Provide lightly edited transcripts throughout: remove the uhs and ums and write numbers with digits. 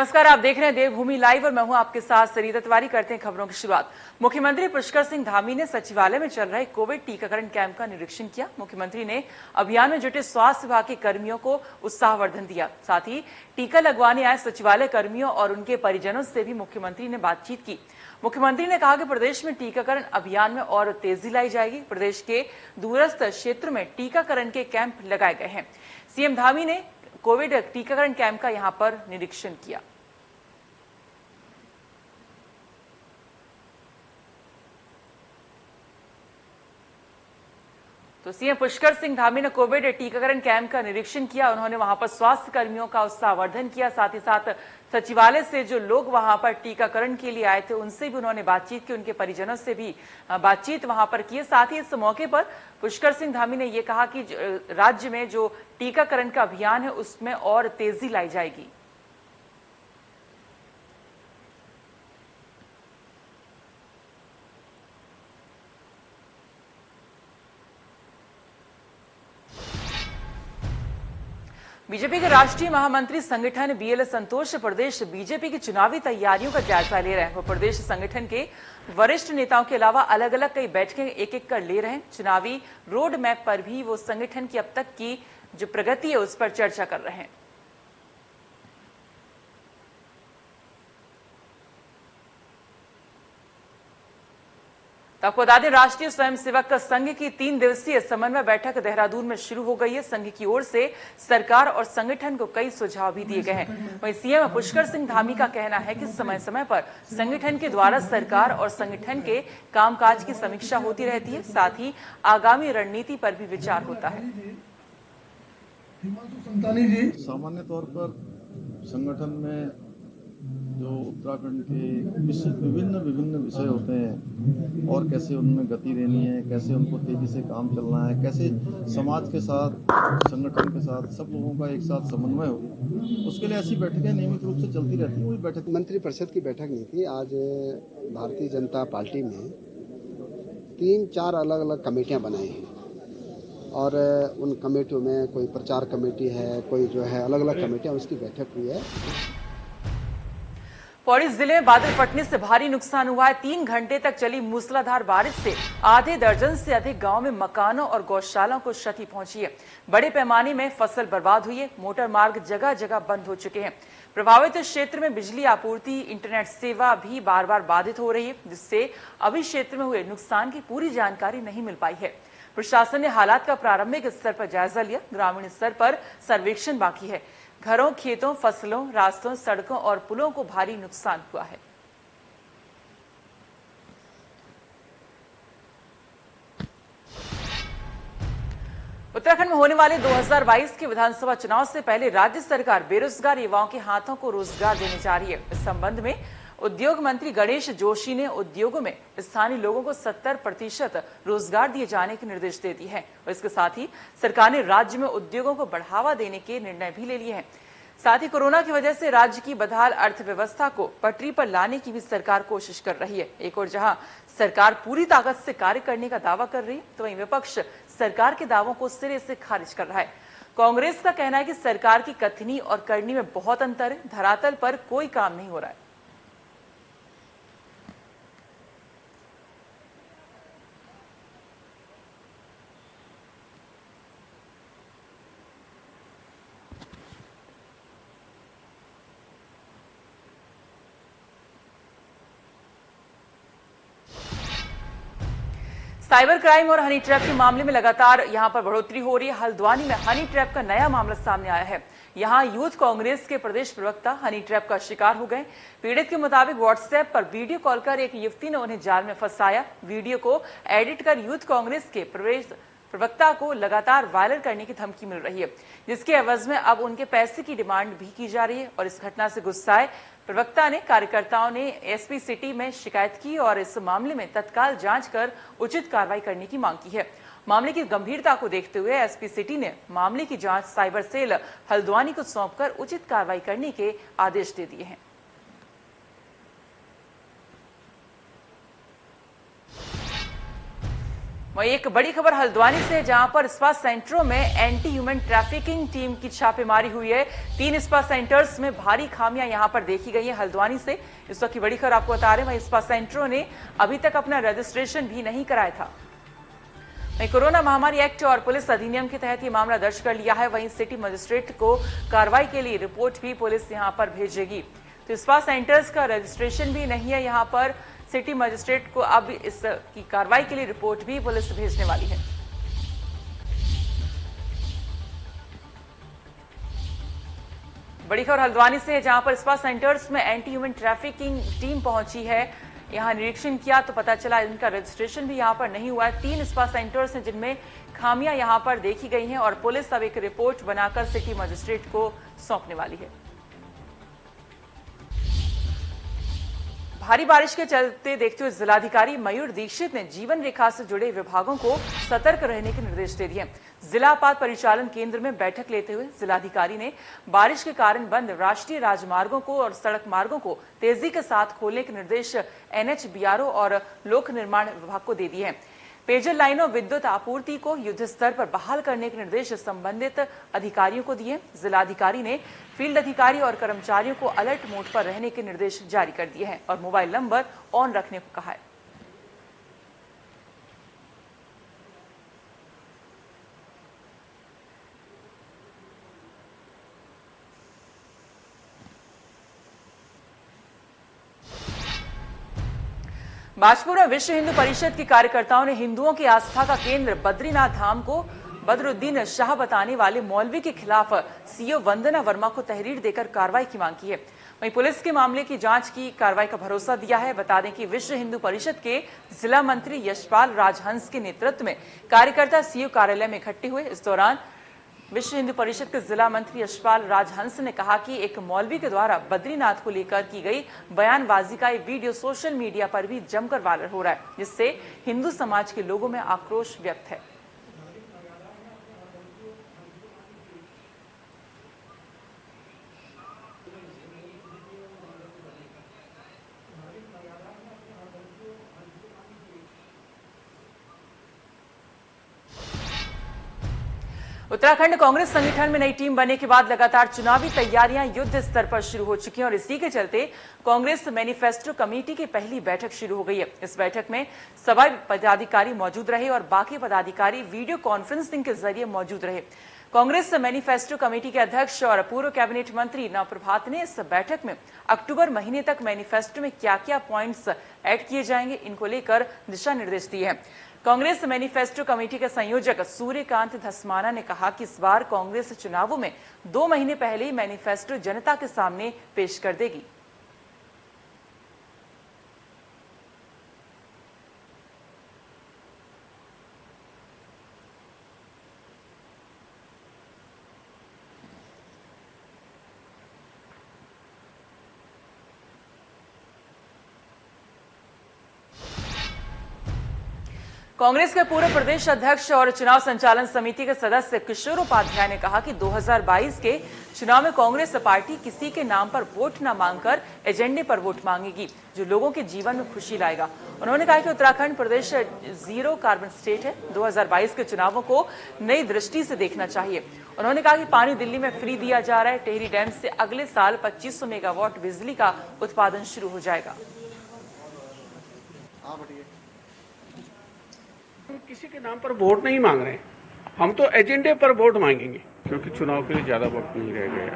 नमस्कार, आप देख रहे हैं देवभूमि लाइव और मैं हूं आपके साथ सरिता तिवारी। करते हैं खबरों की शुरुआत। मुख्यमंत्री पुष्कर सिंह धामी ने सचिवालय में चल रहे कोविड टीकाकरण कैंप का निरीक्षण किया। मुख्यमंत्री ने अभियान में जुटे स्वास्थ्य विभाग के कर्मियों को उत्साहवर्धन दिया। साथ ही टीका लगवाने आए सचिवालय कर्मियों और उनके परिजनों से भी मुख्यमंत्री ने बातचीत की। मुख्यमंत्री ने कहा कि प्रदेश में टीकाकरण अभियान में और तेजी लाई जाएगी। प्रदेश के दूरस्थ क्षेत्र में टीकाकरण के कैंप लगाए गए हैं। सीएम धामी ने कोविड टीकाकरण कैंप का यहां पर निरीक्षण किया। तो सीएम पुष्कर सिंह धामी ने कोविड टीकाकरण कैंप का निरीक्षण किया। उन्होंने वहां पर स्वास्थ्य कर्मियों का उत्साहवर्धन किया। साथ ही साथ सचिवालय से जो लोग वहां पर टीकाकरण के लिए आए थे उनसे भी उन्होंने बातचीत की, उनके परिजनों से भी बातचीत वहां पर की। साथ ही इस मौके पर पुष्कर सिंह धामी ने यह कहा कि राज्य में जो टीकाकरण का अभियान है उसमें और तेजी लाई जाएगी। बीजेपी के राष्ट्रीय महामंत्री संगठन बीएल संतोष प्रदेश बीजेपी की चुनावी तैयारियों का जायजा ले रहे हैं। वो प्रदेश संगठन के वरिष्ठ नेताओं के अलावा अलग अलग कई बैठकें एक एक कर ले रहे हैं। चुनावी रोड मैप पर भी वो संगठन की अब तक की जो प्रगति है उस पर चर्चा कर रहे हैं। तो आपको बता दें, राष्ट्रीय स्वयंसेवक संघ की 3 दिवसीय समन्वय बैठक देहरादून में शुरू हो गई है। संघ की ओर से सरकार और संगठन को कई सुझाव भी दिए गए हैं। वहीं सीएम पुष्कर सिंह धामी का कहना है कि समय समय पर संगठन के द्वारा सरकार और संगठन के कामकाज की समीक्षा होती रहती है। साथ ही आगामी रणनीति पर भी विचार होता है। सामान्य तौर पर संगठन में जो उत्तराखंड के विभिन्न विषय होते हैं और कैसे उनमें गति देनी है, कैसे उनको तेजी से काम चलना है, कैसे समाज के साथ, संगठन के साथ, सब लोगों का एक साथ समन्वय हो, उसके लिए ऐसी बैठकें नियमित रूप से चलती रहती हैं। वही बैठक मंत्रिपरिषद की बैठक नहीं थी। आज भारतीय जनता पार्टी में 3-4 अलग अलग कमेटियां बनाई हैं और उन कमेटियों में कोई प्रचार कमेटी है, कोई जो है अलग अलग कमेटियां, उसकी बैठक हुई है। पौड़ी जिले में बादल फटने से भारी नुकसान हुआ है। 3 घंटे तक चली मूसलाधार बारिश से आधे दर्जन से अधिक गांव में मकानों और गौशालाओं को क्षति पहुंची है। बड़े पैमाने में फसल बर्बाद हुई है। मोटर मार्ग जगह जगह बंद हो चुके हैं। प्रभावित क्षेत्र में बिजली आपूर्ति, इंटरनेट सेवा भी बार बार बाधित हो रही है, जिससे अभी क्षेत्र में हुए नुकसान की पूरी जानकारी नहीं मिल पाई है। प्रशासन ने हालात का प्रारंभिक स्तर पर जायजा लिया। ग्रामीण स्तर पर सर्वेक्षण बाकी है। घरों, खेतों, फसलों, रास्तों, सड़कों और पुलों को भारी नुकसान हुआ है। उत्तराखंड में होने वाले 2022 के विधानसभा चुनाव से पहले राज्य सरकार बेरोजगार युवाओं के हाथों को रोजगार देने जा रही है। इस संबंध में उद्योग मंत्री गणेश जोशी ने उद्योगों में स्थानीय लोगों को 70% रोजगार दिए जाने के निर्देश दे दिए हैं। और इसके साथ ही सरकार ने राज्य में उद्योगों को बढ़ावा देने के निर्णय भी ले लिए हैं। साथ ही कोरोना की वजह से राज्य की बदहाल अर्थव्यवस्था को पटरी पर लाने की भी सरकार कोशिश कर रही है। एक और जहां सरकार पूरी ताकत से कार्य करने का दावा कर रही है, तो वहीं विपक्ष सरकार के दावों को सिरे से खारिज कर रहा है। कांग्रेस का कहना है कि सरकार की कथनी और करनी में बहुत अंतर है। धरातल पर कोई काम नहीं हो रहा है। साइबर क्राइम और हनी ट्रैप के मामले में लगातार यहां पर बढ़ोतरी हो रही है। हल्द्वानी में हनी ट्रैप का नया मामला सामने आया है। यहां यूथ कांग्रेस के प्रदेश प्रवक्ता हनी ट्रैप का शिकार हो गए। पीड़ित के मुताबिक व्हाट्सएप पर वीडियो कॉल कर एक युवती ने उन्हें जाल में फंसाया। वीडियो को एडिट कर यूथ कांग्रेस के प्रवक्ता को लगातार वायरल करने की धमकी मिल रही है, जिसके एवज में अब उनके पैसे की डिमांड भी की जा रही है। और इस घटना से गुस्साए प्रवक्ता ने कार्यकर्ताओं ने एसपी सिटी में शिकायत की और इस मामले में तत्काल जांच कर उचित कार्रवाई करने की मांग की है। मामले की गंभीरता को देखते हुए एसपी सिटी ने मामले की जांच साइबर सेल हल्द्वानी को सौंपकर उचित कार्रवाई करने के आदेश दे दिए हैं। वहीं एक बड़ी खबर हल्द्वानी से, जहां पर स्पा सेंटरों में एंटी ह्यूमन ट्रैफिकिंग टीम की छापेमारी हुई है। 3 स्पा सेंटर्स में भारी खामियां यहां पर देखी गई है। हल्द्वानी से इस वक्त की बड़ी खबर आपको बता रहे हैं। वहीं स्पा सेंटरों ने अभी तक अपना रजिस्ट्रेशन भी नहीं कराया था। वहीं कोरोना महामारी एक्ट और पुलिस अधिनियम के तहत ये मामला दर्ज कर लिया है। वहीं सिटी मजिस्ट्रेट को कार्रवाई के लिए रिपोर्ट भी पुलिस यहां पर भेजेगी। तो स्पा सेंटर्स का रजिस्ट्रेशन भी नहीं है यहां पर। सिटी मजिस्ट्रेट को अब इसकी कार्रवाई के लिए रिपोर्ट भी पुलिस भेजने वाली है। बड़ी खबर हल्द्वानी से है, जहां पर स्पा सेंटर्स में एंटी ह्यूमन ट्रैफिकिंग टीम पहुंची है। यहां निरीक्षण किया तो पता चला इनका रजिस्ट्रेशन भी यहां पर नहीं हुआ है। 3 स्पा सेंटर्स हैं जिनमें खामियां यहां पर देखी गई हैं और पुलिस अब एक रिपोर्ट बनाकर सिटी मजिस्ट्रेट को सौंपने वाली है। भारी बारिश के चलते देखते हुए जिलाधिकारी मयूर दीक्षित ने जीवन रेखा से जुड़े विभागों को सतर्क रहने के निर्देश दे दिए। जिला आपात परिचालन केंद्र में बैठक लेते हुए जिलाधिकारी ने बारिश के कारण बंद राष्ट्रीय राजमार्गों को और सड़क मार्गों को तेजी के साथ खोलने के निर्देश NHBRO और लोक निर्माण विभाग को दे दिए हैं। पेयजल लाइनों विद्युत आपूर्ति को युद्ध स्तर पर बहाल करने के निर्देश संबंधित अधिकारियों को दिए। जिलाधिकारी ने फील्ड अधिकारी और कर्मचारियों को अलर्ट मोड पर रहने के निर्देश जारी कर दिए हैं और मोबाइल नंबर ऑन रखने को कहा है। बाजपुर में विश्व हिंदू परिषद के कार्यकर्ताओं ने हिंदुओं की आस्था का केंद्र बद्रीनाथ धाम को बदरुद्दीन शाह बताने वाले मौलवी के खिलाफ सीओ वंदना वर्मा को तहरीर देकर कार्रवाई की मांग की है। वहीं पुलिस के मामले की जांच की कार्रवाई का भरोसा दिया है। बता दें कि विश्व हिंदू परिषद के जिला मंत्री यशपाल राजहंस के नेतृत्व में कार्यकर्ता सीओ कार्यालय में इकट्ठे हुए। इस दौरान विश्व हिंदू परिषद के जिला मंत्री यशपाल राजहंस ने कहा कि एक मौलवी के द्वारा बद्रीनाथ को लेकर की गई बयानबाजी का वीडियो सोशल मीडिया पर भी जमकर वायरल हो रहा है, जिससे हिंदू समाज के लोगों में आक्रोश व्यक्त है। उत्तराखंड कांग्रेस संगठन में नई टीम बनने के बाद लगातार चुनावी तैयारियां युद्ध स्तर पर शुरू हो चुकी हैं और इसी के चलते कांग्रेस मैनिफेस्टो कमेटी की पहली बैठक शुरू हो गई है। इस बैठक में सभी पदाधिकारी मौजूद रहे और बाकी पदाधिकारी वीडियो कॉन्फ्रेंसिंग के जरिए मौजूद रहे। कांग्रेस मैनिफेस्टो कमेटी के अध्यक्ष और पूर्व कैबिनेट मंत्री नवप्रभात ने इस बैठक में अक्टूबर महीने तक मैनिफेस्टो में क्या क्या पॉइंट्स ऐड किए जाएंगे, इनको लेकर दिशा निर्देश दिए हैं। कांग्रेस मैनिफेस्टो कमेटी के संयोजक सूर्यकांत धस्माना ने कहा कि इस बार कांग्रेस चुनावों में 2 महीने पहले ही मैनिफेस्टो जनता के सामने पेश कर देगी। कांग्रेस के पूर्व प्रदेश अध्यक्ष और चुनाव संचालन समिति के सदस्य किशोर उपाध्याय ने कहा कि 2022 के चुनाव में कांग्रेस पार्टी किसी के नाम पर वोट न मांगकर एजेंडे पर वोट मांगेगी, जो लोगों के जीवन में खुशी लाएगा। उन्होंने कहा कि उत्तराखंड प्रदेश जीरो कार्बन स्टेट है। 2022 के चुनावों को नई दृष्टि से देखना चाहिए। उन्होंने कहा कि पानी दिल्ली में फ्री दिया जा रहा है। टेहरी डैम से अगले साल 2500 मेगावाट बिजली का उत्पादन शुरू हो जाएगा। हम किसी के नाम पर वोट नहीं मांग रहे हैं, हम तो एजेंडे पर वोट मांगेंगे, क्योंकि चुनाव के लिए ज़्यादा वक्त नहीं रह गया।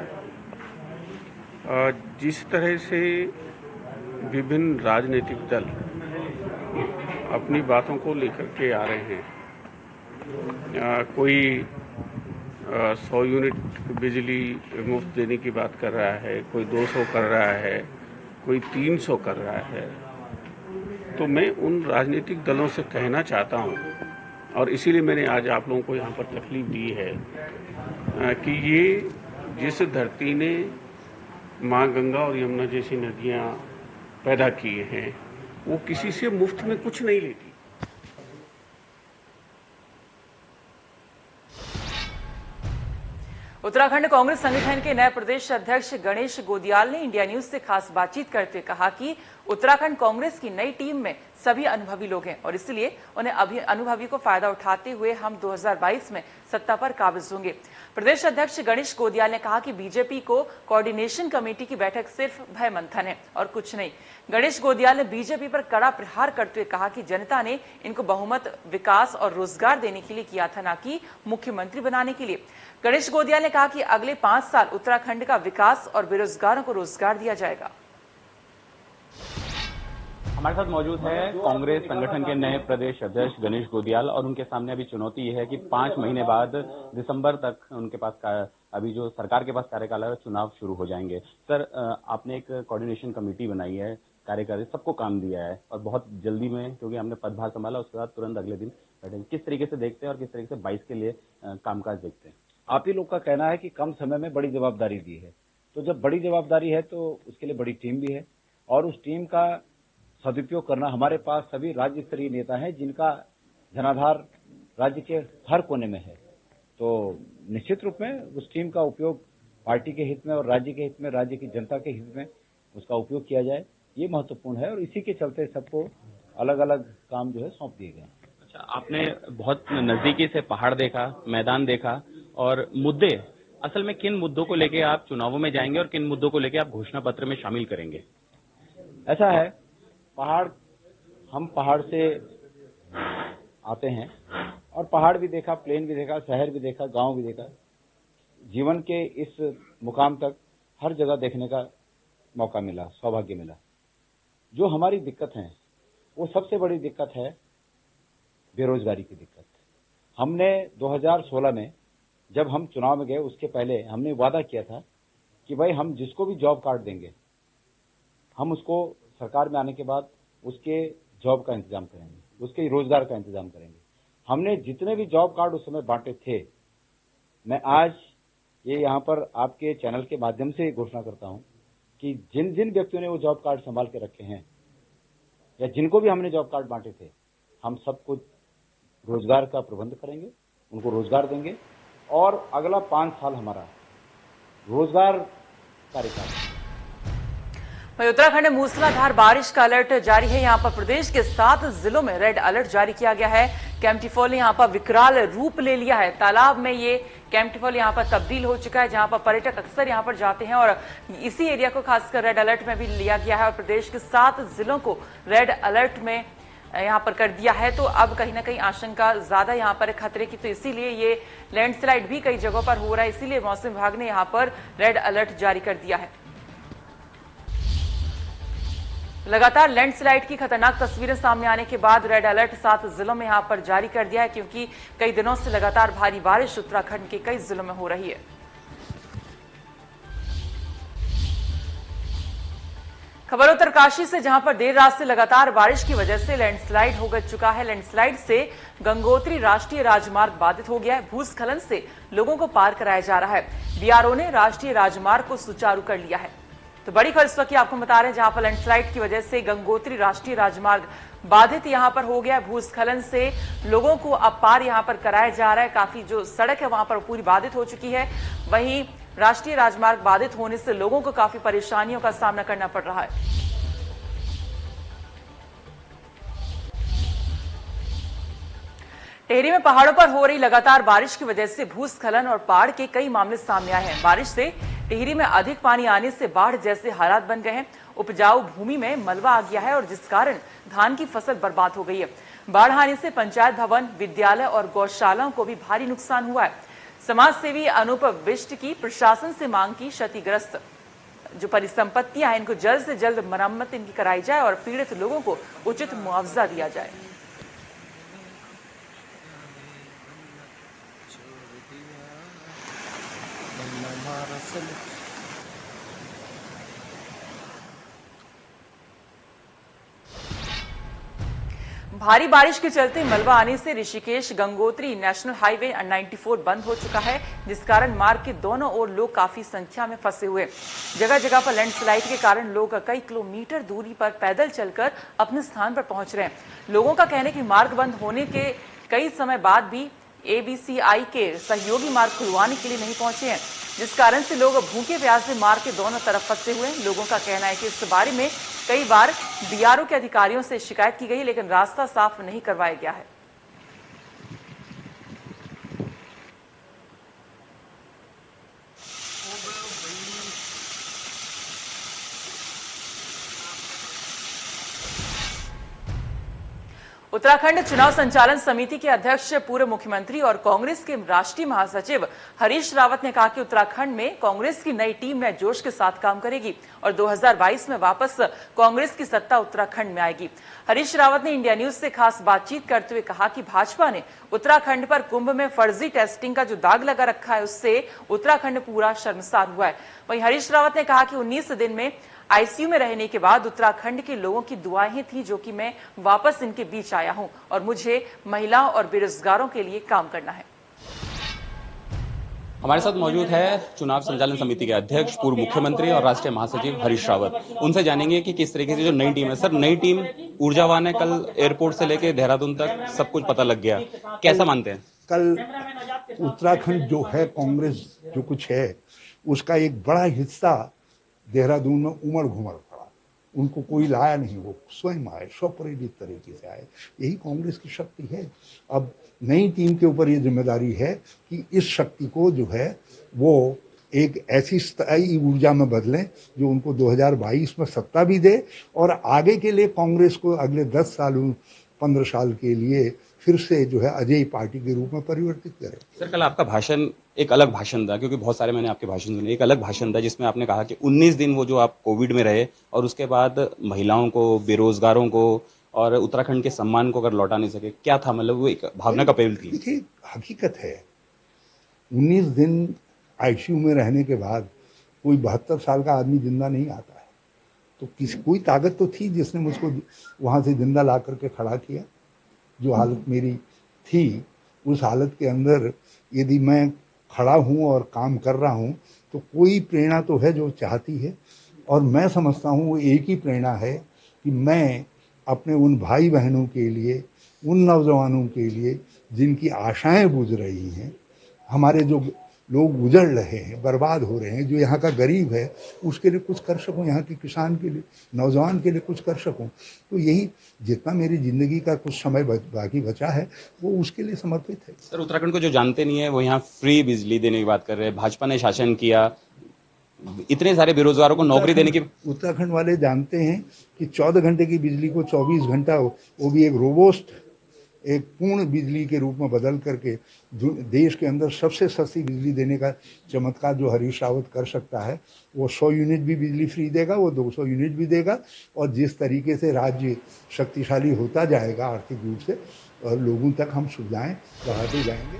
जिस तरह से विभिन्न राजनीतिक दल अपनी बातों को लेकर के आ रहे हैं, कोई 100 यूनिट बिजली मुफ्त देने की बात कर रहा है, कोई 200 कर रहा है, कोई 300 कर रहा है, तो मैं उन राजनीतिक दलों से कहना चाहता हूं, और इसीलिए मैंने आज आप लोगों को यहाँ पर तकलीफ दी है कि ये जिस धरती ने माँ गंगा और यमुना जैसी नदियाँ पैदा किए हैं, वो किसी से मुफ्त में कुछ नहीं लेती। उत्तराखंड कांग्रेस संगठन के नए प्रदेश अध्यक्ष गणेश गोदियाल ने इंडिया न्यूज से खास बातचीत करते कहा कि उत्तराखंड कांग्रेस की नई टीम में सभी अनुभवी लोग हैं और इसलिए उन्हें अभी अनुभवी को फायदा उठाते हुए हम 2022 में सत्ता पर काबिज होंगे। प्रदेश अध्यक्ष गणेश गोदियाल ने कहा कि बीजेपी को कोऑर्डिनेशन कमेटी की बैठक सिर्फ भय मंथन है और कुछ नहीं। गणेश गोदियाल ने बीजेपी पर कड़ा प्रहार करते हुए कहा कि जनता ने इनको बहुमत, विकास और रोजगार देने के लिए किया था, न कि मुख्यमंत्री बनाने के लिए। गणेश गोदियाल ने कहा कि अगले 5 साल उत्तराखंड का विकास और बेरोजगारों को रोजगार दिया जाएगा। हमारे साथ मौजूद है कांग्रेस संगठन के नए प्रदेश अध्यक्ष गणेश गोदियाल और उनके सामने अभी चुनौती ये है कि 5 महीने बाद दिसंबर तक उनके पास अभी जो सरकार के पास कार्यकाल है चुनाव शुरू हो जाएंगे। सर, आपने एक कोऑर्डिनेशन कमेटी बनाई है, कार्यकारी सबको काम दिया है और बहुत जल्दी में, क्योंकि हमने पदभार संभाला उसके बाद तुरंत अगले दिन बैठेंगे। किस तरीके से देखते हैं और किस तरीके से 22 के लिए कामकाज देखते हैं? आप ही लोग का कहना है कि कम समय में बड़ी जवाबदारी दी है, तो जब बड़ी जवाबदारी है तो उसके लिए बड़ी टीम भी है और उस टीम का सदुपयोग करना। हमारे पास सभी राज्य स्तरीय नेता हैं जिनका जनाधार राज्य के हर कोने में है, तो निश्चित रूप में उस टीम का उपयोग पार्टी के हित में और राज्य के हित में, राज्य की जनता के हित में उसका उपयोग किया जाए, ये महत्वपूर्ण है और इसी के चलते सबको अलग अलग काम जो है सौंप दिए गए। अच्छा, आपने बहुत नजदीकी से पहाड़ देखा, मैदान देखा और मुद्दे, असल में किन मुद्दों को लेके आप चुनावों में जाएंगे और किन मुद्दों को लेके आप घोषणा पत्र में शामिल करेंगे? ऐसा है, हम पहाड़ से आते हैं और पहाड़ भी देखा, प्लेन भी देखा, शहर भी देखा, गांव भी देखा। जीवन के इस मुकाम तक हर जगह देखने का मौका मिला, सौभाग्य मिला। जो हमारी दिक्कत है वो सबसे बड़ी दिक्कत है बेरोजगारी की दिक्कत। हमने 2016 में जब हम चुनाव में गए उसके पहले हमने वादा किया था कि भाई हम जिसको भी जॉब कार्ड देंगे हम उसको सरकार में आने के बाद उसके जॉब का इंतजाम करेंगे, उसके रोजगार का इंतजाम करेंगे। हमने जितने भी जॉब कार्ड उस समय बांटे थे, मैं आज ये यहाँ पर आपके चैनल के माध्यम से घोषणा करता हूँ कि जिन जिन व्यक्तियों ने वो जॉब कार्ड संभाल के रखे हैं या जिनको भी हमने जॉब कार्ड बांटे थे, हम सबको रोजगार का प्रबंध करेंगे, उनको रोजगार देंगे और अगला 5 साल हमारा रोजगार कार्यकाल। वहीं उत्तराखंड में मूसलाधार बारिश का अलर्ट जारी है। यहाँ पर प्रदेश के 7 जिलों में रेड अलर्ट जारी किया गया है। कैंपटीफॉल ने यहाँ पर विकराल रूप ले लिया है। तालाब में ये कैंपटीफॉल यहाँ पर तब्दील हो चुका है, जहाँ पर पर्यटक अक्सर यहाँ पर जाते हैं और इसी एरिया को खासकर रेड अलर्ट में भी लिया गया है और प्रदेश के 7 जिलों को रेड अलर्ट में यहाँ पर कर दिया है। तो अब कहीं ना कहीं आशंका ज्यादा यहाँ पर खतरे की, तो इसीलिए ये लैंडस्लाइड भी कई जगहों पर हो रहा है, इसीलिए मौसम विभाग ने यहाँ पर रेड अलर्ट जारी कर दिया है। लगातार लैंडस्लाइड की खतरनाक तस्वीरें सामने आने के बाद रेड अलर्ट 7 जिलों में यहां पर जारी कर दिया है, क्योंकि कई दिनों से लगातार भारी बारिश उत्तराखंड के कई जिलों में हो रही है। खबर उत्तरकाशी से, जहां पर देर रात से लगातार बारिश की वजह से लैंडस्लाइड हो चुका है। लैंडस्लाइड से गंगोत्री राष्ट्रीय राजमार्ग बाधित हो गया है। भूस्खलन से लोगों को पार कराया जा रहा है। बीआरओ ने राष्ट्रीय राजमार्ग को सुचारू कर लिया है। तो बड़ी खबर इस वक्त आपको बता रहे हैं, जहां पर लैंडस्लाइड की वजह से गंगोत्री राष्ट्रीय राजमार्ग बाधित यहां पर हो गया। भूस्खलन से लोगों को अब पार यहां पर कराया जा रहा है। काफी जो सड़क है वहां पर पूरी बाधित हो चुकी है। वहीं राष्ट्रीय राजमार्ग बाधित होने से लोगों को काफी परेशानियों का सामना करना पड़ रहा है। टिहरी में पहाड़ों पर हो रही लगातार बारिश की वजह से भूस्खलन और बाढ़ के कई मामले सामने आए हैं। बारिश से टिहरी में अधिक पानी आने से बाढ़ जैसे हालात बन गए हैं। उपजाऊ भूमि में मलबा आ गया है और जिस कारण धान की फसल बर्बाद हो गई है। बाढ़ आने से पंचायत भवन, विद्यालय और गौशालाओं को भी भारी नुकसान हुआ है। समाज सेवी अनूप बिष्ट की प्रशासन से मांग की क्षतिग्रस्त जो परिसंपत्तियां हैं इनको जल्द से जल्द मरम्मत इनकी कराई जाए और पीड़ित लोगों को उचित मुआवजा दिया जाए। भारी बारिश के चलते मलबा आने से ऋषिकेश गंगोत्री नेशनल हाईवे 94 बंद हो चुका है, जिस कारण मार्ग के दोनों ओर लोग काफी संख्या में फंसे हुए। जगह जगह पर लैंडस्लाइड के कारण लोग कई किलोमीटर दूरी पर पैदल चलकर अपने स्थान पर पहुंच रहे हैं। लोगों का कहना है कि मार्ग बंद होने के कई समय बाद भी एबीसीआई के सहयोगी मार्ग खुलवाने के लिए नहीं पहुंचे हैं। जिस कारण से लोग भूखे प्यासे मार के दोनों तरफ फंसे हुए हैं। लोगों का कहना है कि इस बारे में कई बार बीआरओ के अधिकारियों से शिकायत की गई, लेकिन रास्ता साफ नहीं करवाया गया है। उत्तराखंड चुनाव संचालन समिति के अध्यक्ष पूर्व मुख्यमंत्री और कांग्रेस के राष्ट्रीय महासचिव हरीश रावत ने कहा कि उत्तराखंड में कांग्रेस की नई टीम नए जोश के साथ काम करेगी और 2022 में वापस कांग्रेस की सत्ता उत्तराखंड में आएगी। हरीश रावत ने इंडिया न्यूज से खास बातचीत करते हुए कहा कि भाजपा ने उत्तराखंड पर कुंभ में फर्जी टेस्टिंग का जो दाग लगा रखा है, उससे उत्तराखंड पूरा शर्मसार हुआ है। वहीं हरीश रावत ने कहा कि 19 दिन में आईसीयू में रहने के बाद उत्तराखंड के लोगों की दुआएं थी, जो कि मैं वापस इनके बीच आया हूं और मुझे महिलाओं और बेरोजगारों के लिए काम करना है। हमारे साथ मौजूद है चुनाव संचालन समिति के अध्यक्ष पूर्व मुख्यमंत्री और राष्ट्रीय महासचिव हरीश रावत। उनसे जानेंगे कि किस तरीके से जो नई टीम है, सर नई टीम ऊर्जावान है, कल एयरपोर्ट से लेके देहरादून तक सब कुछ पता लग गया, कैसा मानते हैं? कल उत्तराखंड जो है, कांग्रेस जो कुछ है, उसका एक बड़ा हिस्सा देहरादून में उमड़ घुमड़ पड़ा। उनको कोई लाया नहीं, वो स्वयं आए, स्वप्रेरित तरीके से आए। यही कांग्रेस की शक्ति है। अब नई टीम के ऊपर ये जिम्मेदारी है कि इस शक्ति को जो है वो एक ऐसी स्थायी ऊर्जा में बदलें जो उनको 2022 में सत्ता भी दे और आगे के लिए कांग्रेस को अगले 10 सालों 15 साल के लिए फिर से जो है अजेय पार्टी के रूप में परिवर्तित करे। सर कल आपका भाषण एक अलग भाषण था, क्योंकि बहुत सारे मैंने आपके भाषण सुने। एक अलग भाषण था जिसमें आपने कहा कि 19 दिन वो जो आप कोविड में रहे और उसके बाद महिलाओं को, बेरोजगारों को और उत्तराखंड के सम्मान को अगर लौटा नहीं सके, क्या था? मतलब वो एक भावना का पहल थी। देखिए, हकीकत है 19 दिन आईसीयू में रहने के बाद कोई 72 साल का आदमी जिंदा नहीं आता है। तो कोई ताकत तो थी जिसने मुझको वहां से जिंदा ला करके खड़ा किया। जो हालत मेरी थी, उस हालत के अंदर यदि मैं खड़ा हूँ और काम कर रहा हूँ तो कोई प्रेरणा तो है जो चाहती है, और मैं समझता हूँ वो एक ही प्रेरणा है कि मैं अपने उन भाई बहनों के लिए, उन नौजवानों के लिए जिनकी आशाएं बुझ रही हैं, हमारे जो लोग गुजर रहे हैं, बर्बाद हो रहे हैं, जो यहाँ का गरीब है उसके लिए कुछ कर सकूं, यहाँ के किसान के लिए, नौजवान के लिए कुछ कर सकूं। तो यही जितना मेरी ज़िंदगी का कुछ समय बाकी बचा है वो उसके लिए समर्पित है। सर उत्तराखंड को जो जानते नहीं है वो यहाँ फ्री बिजली देने की बात कर रहे हैं। भाजपा ने शासन किया, इतने सारे बेरोजगारों को नौकरी देने की। उत्तराखंड वाले जानते हैं कि 14 घंटे की बिजली को 24 घंटा, वो भी एक रोबोस्ट, एक पूर्ण बिजली के रूप में बदल करके देश के अंदर सबसे सस्ती बिजली देने का चमत्कार जो हरीश रावत कर सकता है। वो 100 यूनिट भी बिजली फ्री देगा, वो 200 यूनिट भी देगा। और जिस तरीके से राज्य शक्तिशाली होता जाएगा आर्थिक रूप से, और लोगों तक हम सुविधाएं बढ़ाते जाएंगे।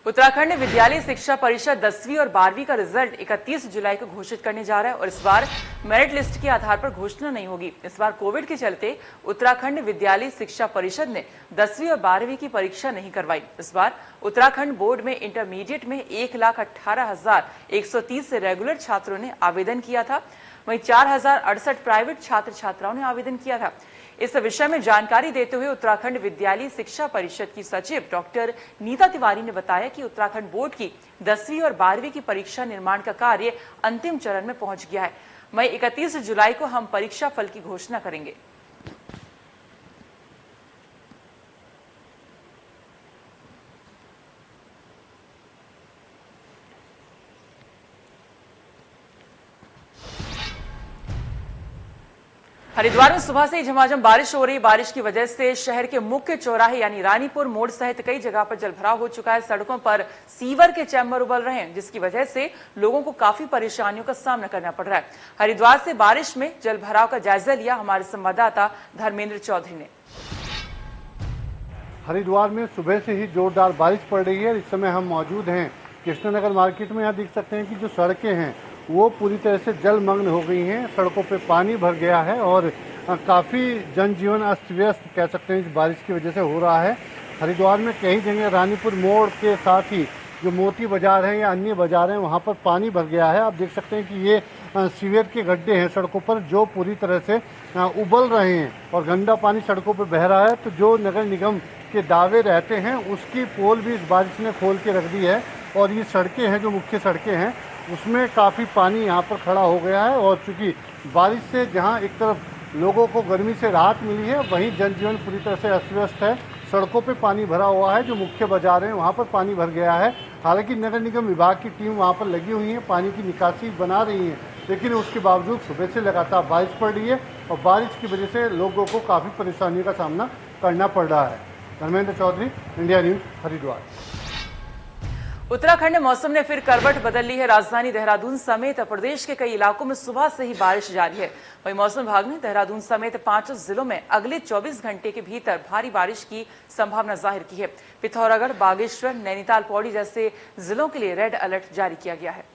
उत्तराखंड विद्यालय शिक्षा परिषद 10वीं और 12वीं का रिजल्ट 31 जुलाई को घोषित करने जा रहा है और इस बार मेरिट लिस्ट के आधार पर घोषणा नहीं होगी। इस बार कोविड के चलते उत्तराखंड विद्यालय शिक्षा परिषद ने 10वीं और 12वीं की परीक्षा नहीं करवाई। इस बार उत्तराखंड बोर्ड में इंटरमीडिएट में 1,18,130 रेगुलर छात्रों ने आवेदन किया था, वहीं 4,068 प्राइवेट छात्र छात्राओं ने आवेदन किया था। इस विषय में जानकारी देते हुए उत्तराखंड विद्यालय शिक्षा परिषद की सचिव डॉक्टर नीता तिवारी ने बताया कि उत्तराखंड बोर्ड की 10वीं और 12वीं की परीक्षा निर्माण का कार्य अंतिम चरण में पहुंच गया है। वहीं 31 जुलाई को हम परीक्षा फल की घोषणा करेंगे। हरिद्वार में सुबह से ही झमाझम बारिश हो रही। बारिश की वजह से शहर के मुख्य चौराहे यानी रानीपुर मोड़ सहित कई जगह पर जलभराव हो चुका है। सड़कों पर सीवर के चैम्बर उबल रहे हैं, जिसकी वजह से लोगों को काफी परेशानियों का सामना करना पड़ रहा है। हरिद्वार से बारिश में जलभराव का जायजा लिया हमारे संवाददाता धर्मेंद्र चौधरी ने। हरिद्वार में सुबह से ही जोरदार बारिश पड़ रही है। इस समय हम मौजूद हैं कृष्णनगर मार्केट में। यहाँ देख सकते हैं कि जो सड़कें हैं वो पूरी तरह से जलमग्न हो गई हैं। सड़कों पे पानी भर गया है और काफ़ी जनजीवन अस्त व्यस्त कह सकते हैं इस बारिश की वजह से हो रहा है। हरिद्वार में कई जगह रानीपुर मोड़ के साथ ही जो मोती बाजार है या अन्य बाजार हैं वहाँ पर पानी भर गया है। आप देख सकते हैं कि ये सीवर के गड्ढे हैं सड़कों पर जो पूरी तरह से उबल रहे हैं और गंदा पानी सड़कों पर बह रहा है। तो जो नगर निगम के दावे रहते हैं उसकी पोल भी इस बारिश ने खोल के रख दी है। और ये सड़कें हैं, जो मुख्य सड़कें हैं, उसमें काफ़ी पानी यहाँ पर खड़ा हो गया है। और चूँकि बारिश से जहाँ एक तरफ लोगों को गर्मी से राहत मिली है, वहीं जनजीवन पूरी तरह से अस्त व्यस्त है। सड़कों पे पानी भरा हुआ है, जो मुख्य बाजार हैं वहाँ पर पानी भर गया है। हालांकि नगर निगम विभाग की टीम वहाँ पर लगी हुई है, पानी की निकासी बना रही है, लेकिन उसके बावजूद सुबह से लगातार बारिश पड़ रही है और बारिश की वजह से लोगों को काफ़ी परेशानियों का सामना करना पड़ रहा है। Dharmendra Chaudhary, India news, Haridwar. उत्तराखंड में मौसम ने फिर करवट बदल ली है। राजधानी देहरादून समेत प्रदेश के कई इलाकों में सुबह से ही बारिश जारी है। वहीं मौसम विभाग ने देहरादून समेत 5 जिलों में अगले 24 घंटे के भीतर भारी बारिश की संभावना जाहिर की है। पिथौरागढ़, बागेश्वर, नैनीताल, पौड़ी जैसे जिलों के लिए रेड अलर्ट जारी किया गया है।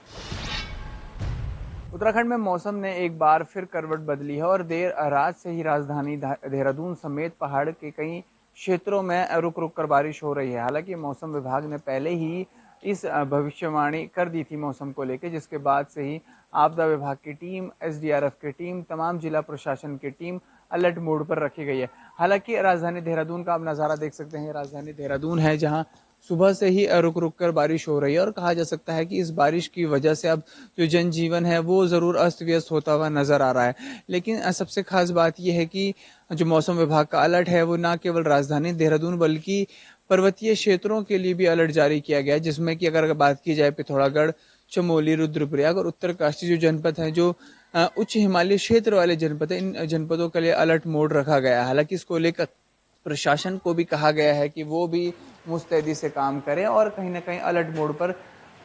उत्तराखंड में मौसम ने एक बार फिर करवट बदली है और देर रात से ही राजधानी देहरादून समेत पहाड़ के कई क्षेत्रों में रुक रुक कर बारिश हो रही है। हालांकि मौसम विभाग ने पहले ही इस भविष्यवाणी कर दी थी मौसम को लेकर, जिसके बाद से ही आपदा विभाग की टीम, एसडीआरएफ की टीम, तमाम जिला प्रशासन की टीम अलर्ट मोड पर रखी गई है। हालांकि राजधानी देहरादून का आप नज़ारा देख सकते हैं, राजधानी देहरादून है जहां सुबह से ही रुक रुक कर बारिश हो रही है और कहा जा सकता है कि इस बारिश की वजह से अब जो जनजीवन है वो ज़रूर अस्त व्यस्त होता हुआ नज़र आ रहा है। लेकिन सबसे खास बात यह है कि जो मौसम विभाग का अलर्ट है वो न केवल राजधानी देहरादून बल्कि पर्वतीय क्षेत्रों के लिए भी अलर्ट जारी किया गया है, जिसमें कि अगर बात की जाए पिथौरागढ़, चमोली, रुद्रप्रयाग और उत्तरकाशी जो जनपद हैं, जो उच्च हिमालय क्षेत्र वाले जनपद हैं, इन जनपदों के लिए अलर्ट मोड रखा गया है। हालांकि इसको लेकर प्रशासन को भी कहा गया है कि वो भी मुस्तैदी से काम करें और कहीं ना कहीं अलर्ट मोड पर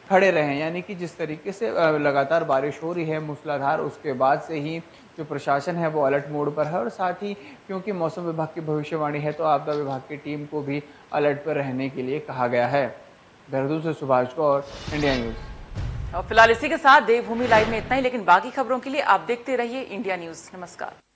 खड़े रहें। यानी कि जिस तरीके से लगातार बारिश हो रही है मूसलाधार, उसके बाद से ही जो प्रशासन है वो अलर्ट मोड पर है और साथ ही क्योंकि मौसम विभाग की भविष्यवाणी है तो आपदा विभाग की टीम को भी अलर्ट पर रहने के लिए कहा गया है। देहरादून से सुभाष कौर, इंडिया न्यूज़। और फिलहाल इसी के साथ देवभूमि लाइव में इतना ही, लेकिन बाकी खबरों के लिए आप देखते रहिए इंडिया न्यूज़। नमस्कार।